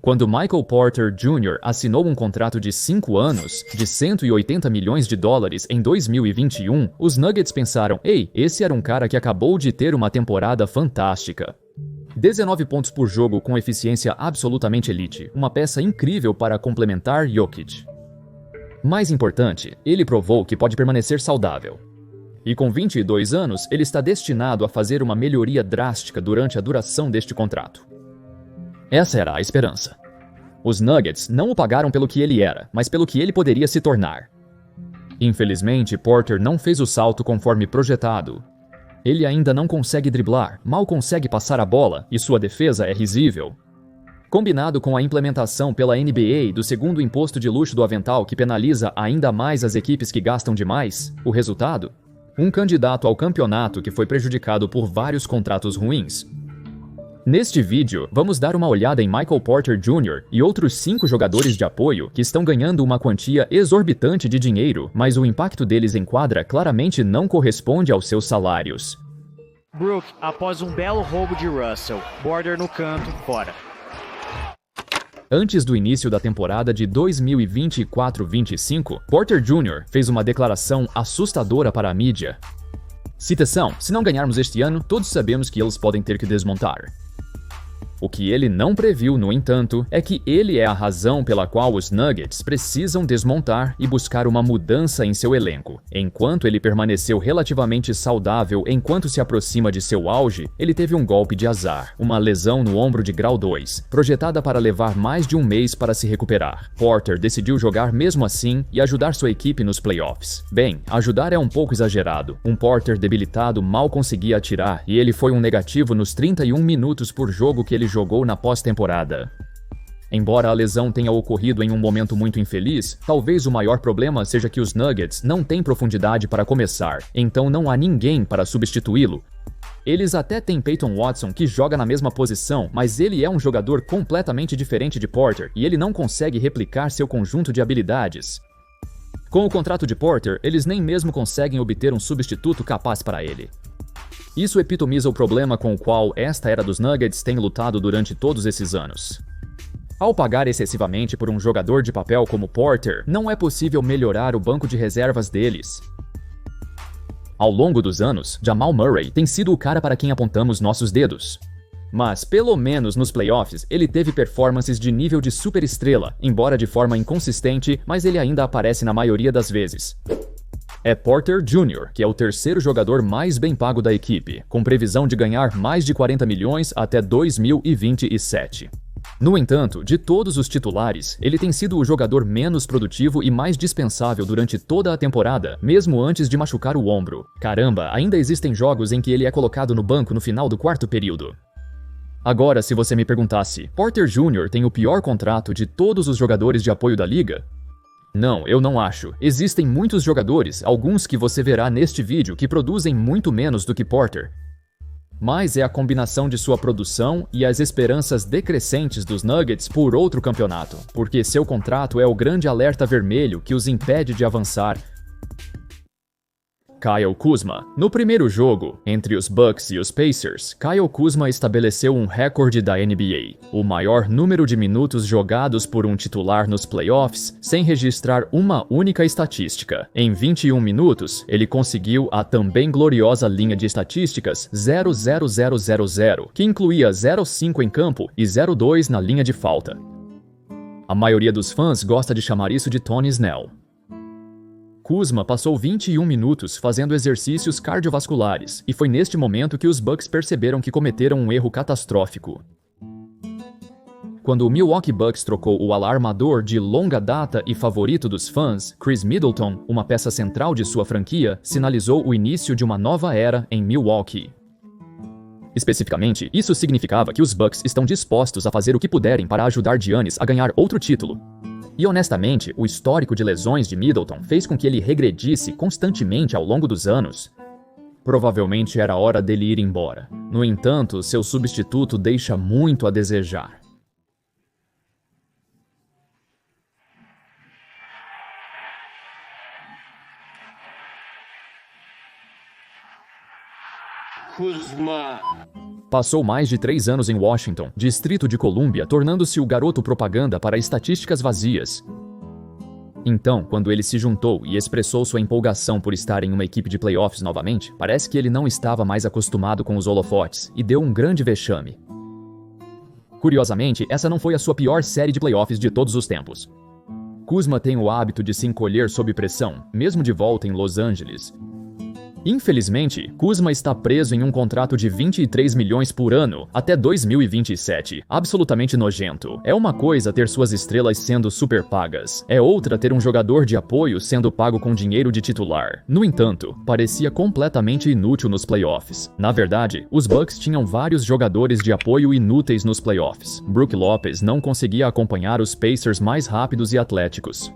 Quando Michael Porter Jr. assinou um contrato de 5 anos, de 180 milhões de dólares em 2021, os Nuggets pensaram: ei, esse era um cara que acabou de ter uma temporada fantástica. 19 pontos por jogo com eficiência absolutamente elite, uma peça incrível para complementar Jokic. Mais importante, ele provou que pode permanecer saudável. E com 22 anos, ele está destinado a fazer uma melhoria drástica durante a duração deste contrato. Essa era a esperança. Os Nuggets não o pagaram pelo que ele era, mas pelo que ele poderia se tornar. Infelizmente, Porter não fez o salto conforme projetado. Ele ainda não consegue driblar, mal consegue passar a bola e sua defesa é risível. Combinado com a implementação pela NBA do segundo imposto de luxo do avental que penaliza ainda mais as equipes que gastam demais, o resultado? Um candidato ao campeonato que foi prejudicado por vários contratos ruins. Neste vídeo, vamos dar uma olhada em Michael Porter Jr. e outros 5 jogadores de apoio que estão ganhando uma quantia exorbitante de dinheiro, mas o impacto deles em quadra claramente não corresponde aos seus salários. Brook, após um belo roubo de Russell, Porter no canto, fora. Antes do início da temporada de 2024-25, Porter Jr. fez uma declaração assustadora para a mídia. Citação: se não ganharmos este ano, todos sabemos que eles podem ter que desmontar. O que ele não previu, no entanto, é que ele é a razão pela qual os Nuggets precisam desmontar e buscar uma mudança em seu elenco. Enquanto ele permaneceu relativamente saudável enquanto se aproxima de seu auge, ele teve um golpe de azar, uma lesão no ombro de grau 2, projetada para levar mais de um mês para se recuperar. Porter decidiu jogar mesmo assim e ajudar sua equipe nos playoffs. Bem, ajudar é um pouco exagerado. Um Porter debilitado mal conseguia atirar e ele foi um negativo nos 31 minutos por jogo que ele jogou na pós-temporada. Embora a lesão tenha ocorrido em um momento muito infeliz, talvez o maior problema seja que os Nuggets não têm profundidade para começar, então não há ninguém para substituí-lo. Eles até têm Peyton Watson, que joga na mesma posição, mas ele é um jogador completamente diferente de Porter e ele não consegue replicar seu conjunto de habilidades. Com o contrato de Porter, eles nem mesmo conseguem obter um substituto capaz para ele. Isso epitomiza o problema com o qual esta era dos Nuggets tem lutado durante todos esses anos. Ao pagar excessivamente por um jogador de papel como Porter, não é possível melhorar o banco de reservas deles. Ao longo dos anos, Jamal Murray tem sido o cara para quem apontamos nossos dedos. Mas, pelo menos nos playoffs, ele teve performances de nível de superestrela, embora de forma inconsistente, mas ele ainda aparece na maioria das vezes. É Porter Jr., que é o terceiro jogador mais bem pago da equipe, com previsão de ganhar mais de 40 milhões até 2027. No entanto, de todos os titulares, ele tem sido o jogador menos produtivo e mais dispensável durante toda a temporada, mesmo antes de machucar o ombro. Caramba, ainda existem jogos em que ele é colocado no banco no final do quarto período. Agora, se você me perguntasse, Porter Jr. tem o pior contrato de todos os jogadores de apoio da liga? Não, eu não acho. Existem muitos jogadores, alguns que você verá neste vídeo, que produzem muito menos do que Porter. Mas é a combinação de sua produção e as esperanças decrescentes dos Nuggets por outro campeonato, porque seu contrato é o grande alerta vermelho que os impede de avançar. Kyle Kuzma. No primeiro jogo, entre os Bucks e os Pacers, Kyle Kuzma estabeleceu um recorde da NBA, o maior número de minutos jogados por um titular nos playoffs sem registrar uma única estatística. Em 21 minutos, ele conseguiu a também gloriosa linha de estatísticas 0-0-0-0-0, que incluía 0-5 em campo e 0-2 na linha de falta. A maioria dos fãs gosta de chamar isso de Tony Snell. Kuzma passou 21 minutos fazendo exercícios cardiovasculares, e foi neste momento que os Bucks perceberam que cometeram um erro catastrófico. Quando o Milwaukee Bucks trocou o alarmador de longa data e favorito dos fãs, Chris Middleton, uma peça central de sua franquia, sinalizou o início de uma nova era em Milwaukee. Especificamente, isso significava que os Bucks estão dispostos a fazer o que puderem para ajudar Giannis a ganhar outro título. E honestamente, o histórico de lesões de Middleton fez com que ele regredisse constantemente ao longo dos anos. Provavelmente era hora dele ir embora. No entanto, seu substituto deixa muito a desejar. Kuzma. Passou mais de 3 anos em Washington, Distrito de Colômbia, tornando-se o garoto propaganda para estatísticas vazias. Então, quando ele se juntou e expressou sua empolgação por estar em uma equipe de playoffs novamente, parece que ele não estava mais acostumado com os holofotes e deu um grande vexame. Curiosamente, essa não foi a sua pior série de playoffs de todos os tempos. Kuzma tem o hábito de se encolher sob pressão, mesmo de volta em Los Angeles. Infelizmente, Kuzma está preso em um contrato de 23 milhões por ano até 2027. Absolutamente nojento. É uma coisa ter suas estrelas sendo super pagas. É outra ter um jogador de apoio sendo pago com dinheiro de titular. No entanto, parecia completamente inútil nos playoffs. Na verdade, os Bucks tinham vários jogadores de apoio inúteis nos playoffs. Brook Lopez não conseguia acompanhar os Pacers mais rápidos e atléticos.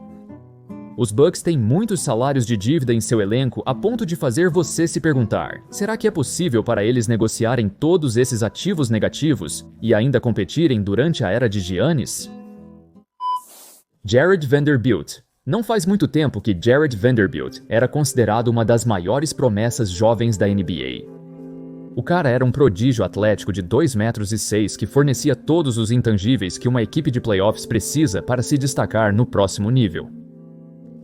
Os Bucks têm muitos salários de dívida em seu elenco a ponto de fazer você se perguntar: será que é possível para eles negociarem todos esses ativos negativos e ainda competirem durante a era de Giannis? Jared Vanderbilt. Não faz muito tempo que Jared Vanderbilt era considerado uma das maiores promessas jovens da NBA. O cara era um prodígio atlético de 2,6 metros que fornecia todos os intangíveis que uma equipe de playoffs precisa para se destacar no próximo nível.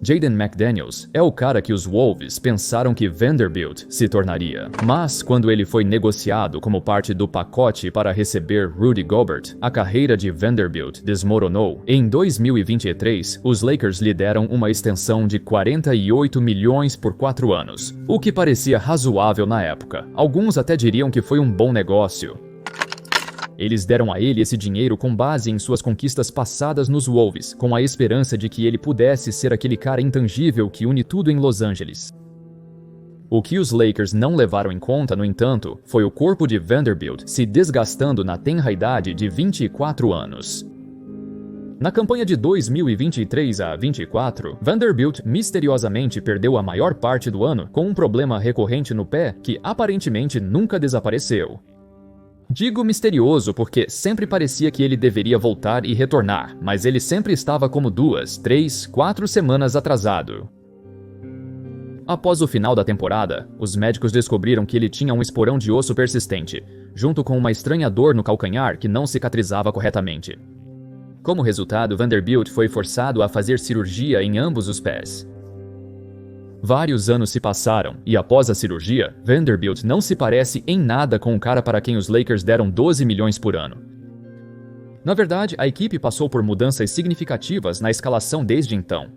Jaden McDaniels é o cara que os Wolves pensaram que Vanderbilt se tornaria. Mas, quando ele foi negociado como parte do pacote para receber Rudy Gobert, a carreira de Vanderbilt desmoronou. Em 2023, os Lakers lhe deram uma extensão de 48 milhões por 4 anos, o que parecia razoável na época. Alguns até diriam que foi um bom negócio. Eles deram a ele esse dinheiro com base em suas conquistas passadas nos Wolves, com a esperança de que ele pudesse ser aquele cara intangível que une tudo em Los Angeles. O que os Lakers não levaram em conta, no entanto, foi o corpo de Vanderbilt se desgastando na tenra idade de 24 anos. Na campanha de 2023 a 24, Vanderbilt misteriosamente perdeu a maior parte do ano com um problema recorrente no pé que aparentemente nunca desapareceu. Digo misterioso porque sempre parecia que ele deveria voltar e retornar, mas ele sempre estava como 2, 3, 4 semanas atrasado. Após o final da temporada, os médicos descobriram que ele tinha um esporão de osso persistente, junto com uma estranha dor no calcanhar que não cicatrizava corretamente. Como resultado, Vanderbilt foi forçado a fazer cirurgia em ambos os pés. Vários anos se passaram, e após a cirurgia, Vanderbilt não se parece em nada com o cara para quem os Lakers deram 12 milhões por ano. Na verdade, a equipe passou por mudanças significativas na escalação desde então.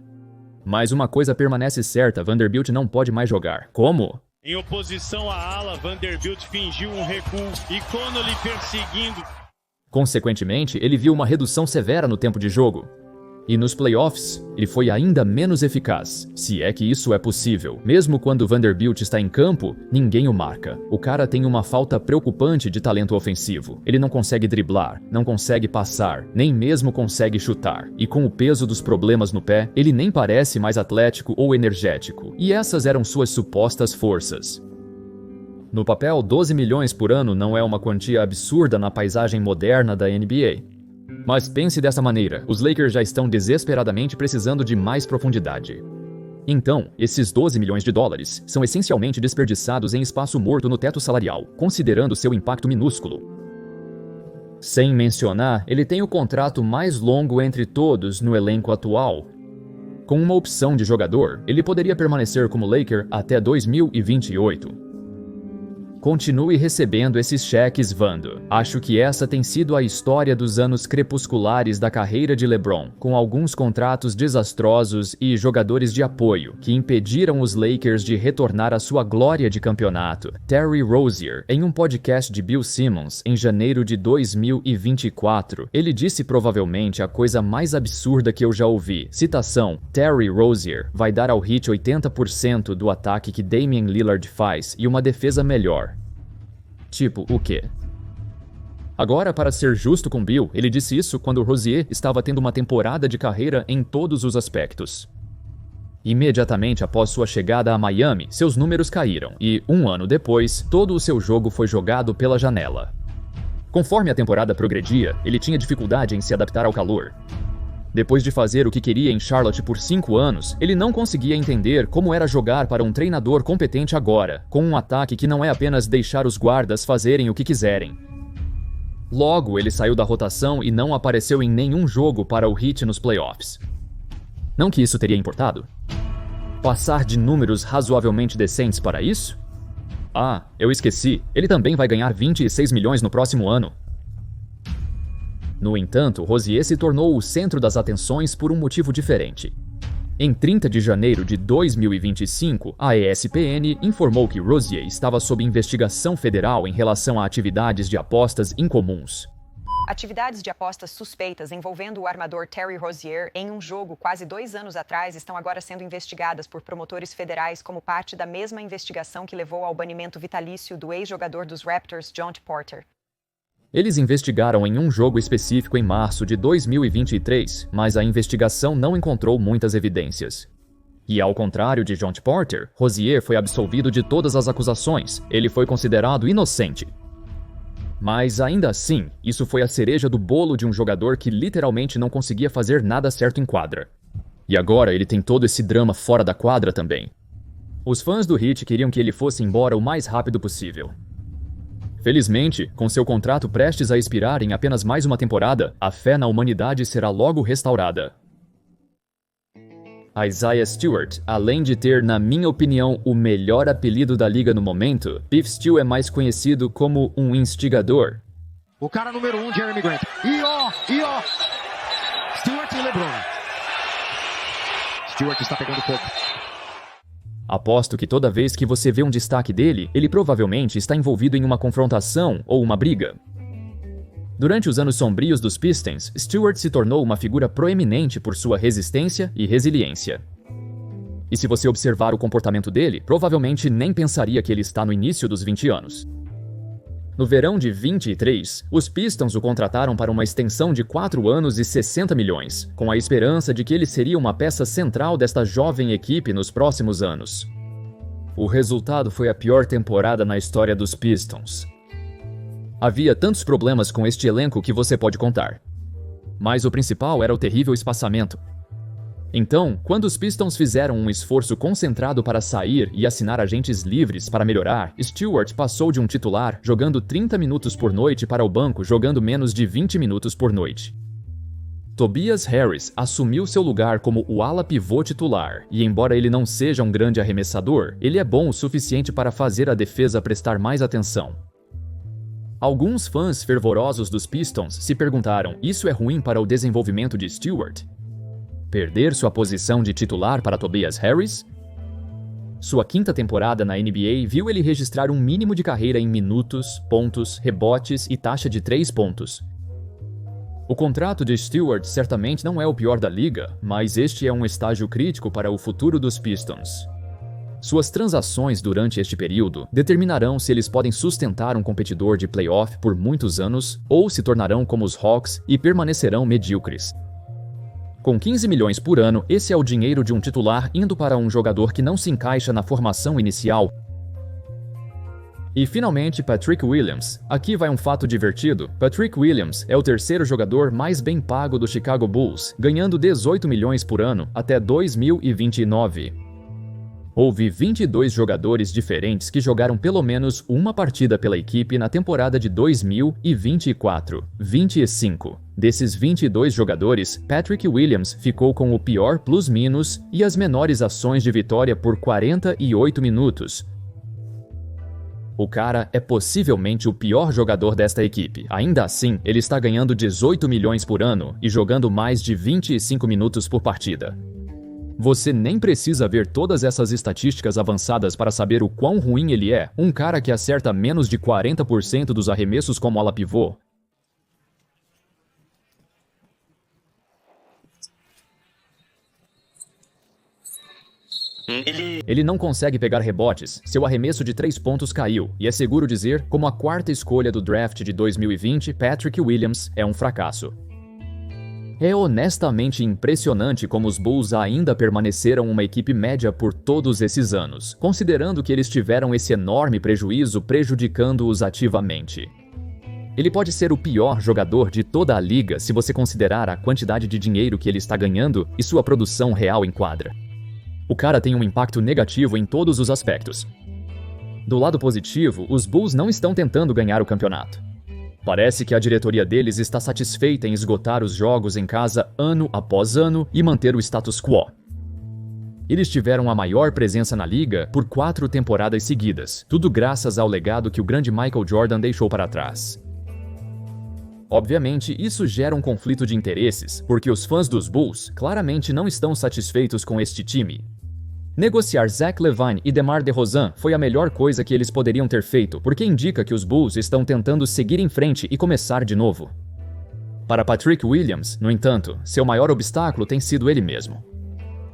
Mas uma coisa permanece certa: Vanderbilt não pode mais jogar. Como? Em oposição à ala, Vanderbilt fingiu um recuo e Connolly perseguindo. Consequentemente, ele viu uma redução severa no tempo de jogo. E nos playoffs, ele foi ainda menos eficaz, se é que isso é possível. Mesmo quando Vanderbilt está em campo, ninguém o marca. O cara tem uma falta preocupante de talento ofensivo. Ele não consegue driblar, não consegue passar, nem mesmo consegue chutar. E com o peso dos problemas no pé, ele nem parece mais atlético ou energético. E essas eram suas supostas forças. No papel, 12 milhões por ano não é uma quantia absurda na paisagem moderna da NBA. Mas pense dessa maneira: os Lakers já estão desesperadamente precisando de mais profundidade. Então, esses 12 milhões de dólares são essencialmente desperdiçados em espaço morto no teto salarial, considerando seu impacto minúsculo. Sem mencionar, ele tem o contrato mais longo entre todos no elenco atual. Com uma opção de jogador, ele poderia permanecer como Laker até 2028. Continue recebendo esses cheques, Vando. Acho que essa tem sido a história dos anos crepusculares da carreira de LeBron, com alguns contratos desastrosos e jogadores de apoio que impediram os Lakers de retornar à sua glória de campeonato. Terry Rozier, em um podcast de Bill Simmons, em janeiro de 2024, ele disse provavelmente a coisa mais absurda que eu já ouvi. Citação: Terry Rozier vai dar ao Heat 80% do ataque que Damian Lillard faz e uma defesa melhor. Tipo, o quê? Agora, para ser justo com Bill, ele disse isso quando Rozier estava tendo uma temporada de carreira em todos os aspectos. Imediatamente após sua chegada a Miami, seus números caíram e, um ano depois, todo o seu jogo foi jogado pela janela. Conforme a temporada progredia, ele tinha dificuldade em se adaptar ao calor. Depois de fazer o que queria em Charlotte por 5 anos, ele não conseguia entender como era jogar para um treinador competente agora, com um ataque que não é apenas deixar os guardas fazerem o que quiserem. Logo, ele saiu da rotação e não apareceu em nenhum jogo para o Heat nos playoffs. Não que isso teria importado. Passar de números razoavelmente decentes para isso? Ah, eu esqueci, ele também vai ganhar 26 milhões no próximo ano. No entanto, Rozier se tornou o centro das atenções por um motivo diferente. Em 30 de janeiro de 2025, a ESPN informou que Rozier estava sob investigação federal em relação a atividades de apostas incomuns. Atividades de apostas suspeitas envolvendo o armador Terry Rozier em um jogo quase 2 anos atrás estão agora sendo investigadas por promotores federais como parte da mesma investigação que levou ao banimento vitalício do ex-jogador dos Raptors, Jont Porter. Eles investigaram em um jogo específico em março de 2023, mas a investigação não encontrou muitas evidências. E ao contrário de Jont Porter, Rozier foi absolvido de todas as acusações. Ele foi considerado inocente. Mas ainda assim, isso foi a cereja do bolo de um jogador que literalmente não conseguia fazer nada certo em quadra. E agora ele tem todo esse drama fora da quadra também. Os fãs do Heat queriam que ele fosse embora o mais rápido possível. Felizmente, com seu contrato prestes a expirar em apenas mais uma temporada, a fé na humanidade será logo restaurada. Isaiah Stewart, além de ter, na minha opinião, o melhor apelido da liga no momento, Beef Stew é mais conhecido como um instigador. O cara número 1, Jeremy Grant. E ó, Stewart e LeBron. Stewart está pegando fogo. Aposto que toda vez que você vê um destaque dele, ele provavelmente está envolvido em uma confrontação ou uma briga. Durante os anos sombrios dos Pistons, Stewart se tornou uma figura proeminente por sua resistência e resiliência. E se você observar o comportamento dele, provavelmente nem pensaria que ele está no início dos 20 anos. No verão de 23, os Pistons o contrataram para uma extensão de 4 anos e 60 milhões, com a esperança de que ele seria uma peça central desta jovem equipe nos próximos anos. O resultado foi a pior temporada na história dos Pistons. Havia tantos problemas com este elenco que você pode contar. Mas o principal era o terrível espaçamento. Então, quando os Pistons fizeram um esforço concentrado para sair e assinar agentes livres para melhorar, Stewart passou de um titular jogando 30 minutos por noite para o banco jogando menos de 20 minutos por noite. Tobias Harris assumiu seu lugar como o ala pivô titular, e embora ele não seja um grande arremessador, ele é bom o suficiente para fazer a defesa prestar mais atenção. Alguns fãs fervorosos dos Pistons se perguntaram: isso é ruim para o desenvolvimento de Stewart? Perder sua posição de titular para Tobias Harris? Sua 5ª temporada na NBA viu ele registrar um mínimo de carreira em minutos, pontos, rebotes e taxa de 3 pontos. O contrato de Stewart certamente não é o pior da liga, mas este é um estágio crítico para o futuro dos Pistons. Suas transações durante este período determinarão se eles podem sustentar um competidor de playoff por muitos anos ou se tornarão como os Hawks e permanecerão medíocres. Com 15 milhões por ano, esse é o dinheiro de um titular indo para um jogador que não se encaixa na formação inicial. E finalmente, Patrick Williams. Aqui vai um fato divertido. Patrick Williams é o 3º jogador mais bem pago do Chicago Bulls, ganhando 18 milhões por ano até 2029. Houve 22 jogadores diferentes que jogaram pelo menos uma partida pela equipe na temporada de 2024. 25. Desses 22 jogadores, Patrick Williams ficou com o pior plus-minus e as menores ações de vitória por 48 minutos. O cara é possivelmente o pior jogador desta equipe. Ainda assim, ele está ganhando 18 milhões por ano e jogando mais de 25 minutos por partida. Você nem precisa ver todas essas estatísticas avançadas para saber o quão ruim ele é. Um cara que acerta menos de 40% dos arremessos como ala pivô. Ele não consegue pegar rebotes, seu arremesso de 3 pontos caiu, e é seguro dizer, como a 4ª escolha do draft de 2020, Patrick Williams é um fracasso. É honestamente impressionante como os Bulls ainda permaneceram uma equipe média por todos esses anos, considerando que eles tiveram esse enorme prejuízo prejudicando-os ativamente. Ele pode ser o pior jogador de toda a liga se você considerar a quantidade de dinheiro que ele está ganhando e sua produção real em quadra. O cara tem um impacto negativo em todos os aspectos. Do lado positivo, os Bulls não estão tentando ganhar o campeonato. Parece que a diretoria deles está satisfeita em esgotar os jogos em casa ano após ano e manter o status quo. Eles tiveram a maior presença na liga por 4 temporadas seguidas, tudo graças ao legado que o grande Michael Jordan deixou para trás. Obviamente, isso gera um conflito de interesses, porque os fãs dos Bulls claramente não estão satisfeitos com este time. Negociar Zach LaVine e DeMar DeRozan foi a melhor coisa que eles poderiam ter feito, porque indica que os Bulls estão tentando seguir em frente e começar de novo. Para Patrick Williams, no entanto, seu maior obstáculo tem sido ele mesmo.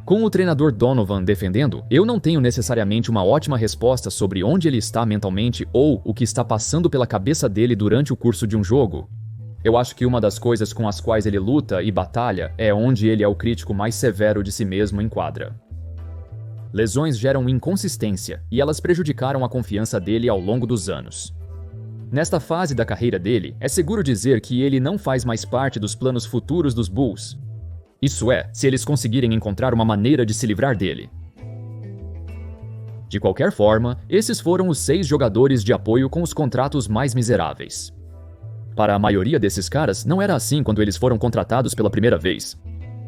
Com o treinador Donovan defendendo, eu não tenho necessariamente uma ótima resposta sobre onde ele está mentalmente ou o que está passando pela cabeça dele durante o curso de um jogo. Eu acho que uma das coisas com as quais ele luta e batalha é onde ele é o crítico mais severo de si mesmo em quadra. Lesões geram inconsistência e elas prejudicaram a confiança dele ao longo dos anos. Nesta fase da carreira dele, é seguro dizer que ele não faz mais parte dos planos futuros dos Bulls. Isso é, se eles conseguirem encontrar uma maneira de se livrar dele. De qualquer forma, esses foram os 6 jogadores de apoio com os contratos mais miseráveis. Para a maioria desses caras, não era assim quando eles foram contratados pela primeira vez.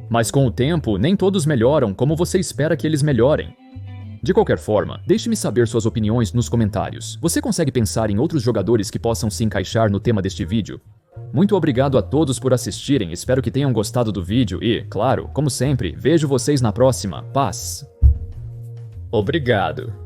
Mas com o tempo, nem todos melhoram como você espera que eles melhorem. De qualquer forma, deixe-me saber suas opiniões nos comentários. Você consegue pensar em outros jogadores que possam se encaixar no tema deste vídeo? Muito obrigado a todos por assistirem, espero que tenham gostado do vídeo e, claro, como sempre, vejo vocês na próxima. Paz! Obrigado!